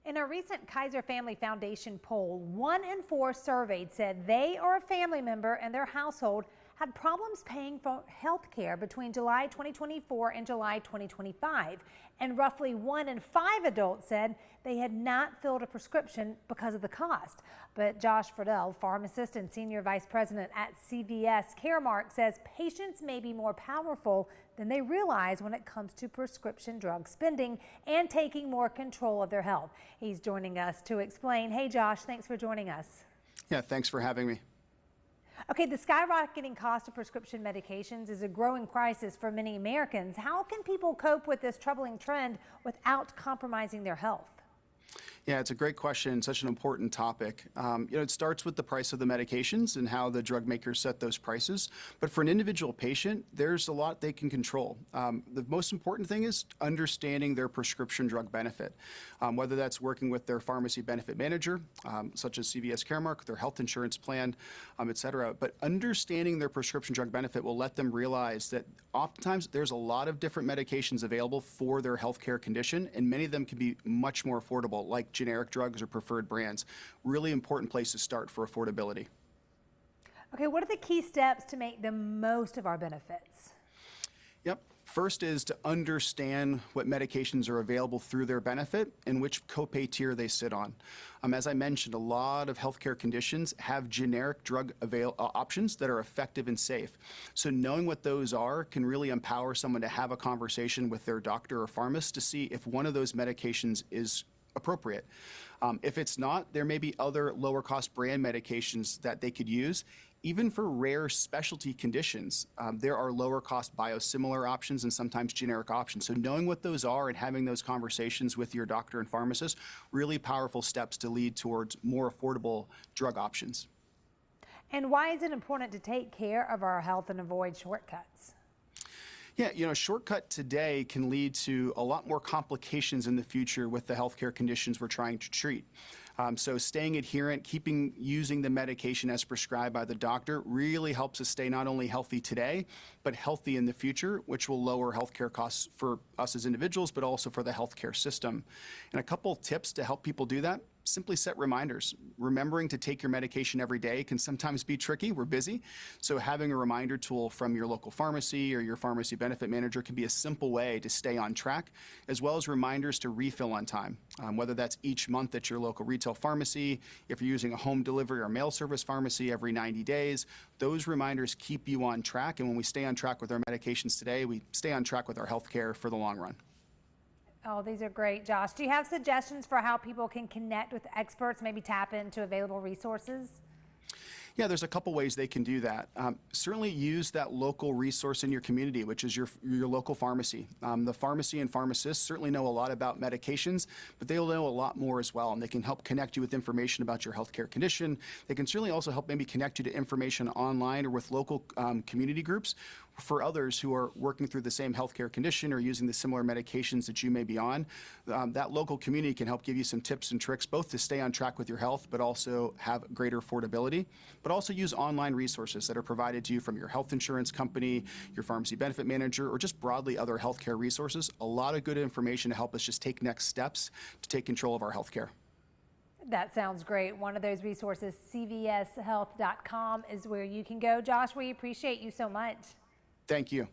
In a recent Kaiser Family Foundation poll, 1 in 4 surveyed said they or a family member in their household had problems paying for health care between July 2024 and July 2025. And roughly 1 in 5 adults said they had not filled a prescription because of the cost. But Josh Friedel, pharmacist and senior vice president at CVS Caremark, says patients may be more powerful than they realize when it comes to prescription drug spending and taking more control of their health. He's joining us to explain. Hey, Josh, thanks for joining us. Yeah, thanks for having me. Okay, the skyrocketing cost of prescription medications is a growing crisis for many Americans. How can people cope with this troubling trend without compromising their health? Yeah, it's a great question, such an important topic. It starts with the price of the medications and how the drug makers set those prices. But for an individual patient, there's a lot they can control. The most important thing is understanding their prescription drug benefit, whether that's working with their pharmacy benefit manager, such as CVS Caremark, their health insurance plan, et cetera. But understanding their prescription drug benefit will let them realize that oftentimes there's a lot of different medications available for their healthcare condition, and many of them can be much more affordable, like generic drugs or preferred brands. Really important place to start for affordability. Okay, what are the key steps to make the most of our benefits? Yep. First is to understand what medications are available through their benefit and which copay tier they sit on. As I mentioned, a lot of healthcare conditions have generic drug options that are effective and safe. So knowing what those are can really empower someone to have a conversation with their doctor or pharmacist to see if one of those medications is appropriate. If it's not, there may be other lower cost brand medications that they could use. Even for rare specialty conditions, there are lower cost biosimilar options and sometimes generic options. So knowing what those are and having those conversations with your doctor and pharmacist, really powerful steps to lead towards more affordable drug options. And why is it important to take care of our health and avoid shortcuts? Yeah, a shortcut today can lead to a lot more complications in the future with the healthcare conditions we're trying to treat. So staying adherent, using the medication as prescribed by the doctor really helps us stay not only healthy today, but healthy in the future, which will lower healthcare costs for us as individuals, but also for the healthcare system. And a couple tips to help people do that. Simply set reminders. Remembering to take your medication every day can sometimes be tricky. We're busy. So having a reminder tool from your local pharmacy or your pharmacy benefit manager can be a simple way to stay on track, as well as reminders to refill on time, whether that's each month at your local retail pharmacy, if you're using a home delivery or mail service pharmacy every 90 days. Those reminders keep you on track. And when we stay on track with our medications today, we stay on track with our health care for the long run. Oh, these are great, Josh. Do you have suggestions for how people can connect with experts, maybe tap into available resources? Yeah, there's a couple ways they can do that. Certainly use that local resource in your community, which is your local pharmacy. The pharmacy and pharmacists certainly know a lot about medications, but they'll know a lot more as well, and they can help connect you with information about your healthcare condition. They can certainly also help maybe connect you to information online or with local community groups for others who are working through the same healthcare condition or using the similar medications that you may be on. That local community can help give you some tips and tricks, both to stay on track with your health, but also have greater affordability. But also use online resources that are provided to you from your health insurance company, your pharmacy benefit manager, or just broadly other healthcare resources. A lot of good information to help us just take next steps to take control of our healthcare. That sounds great. One of those resources, cvshealth.com, is where you can go. Josh, we appreciate you so much. Thank you.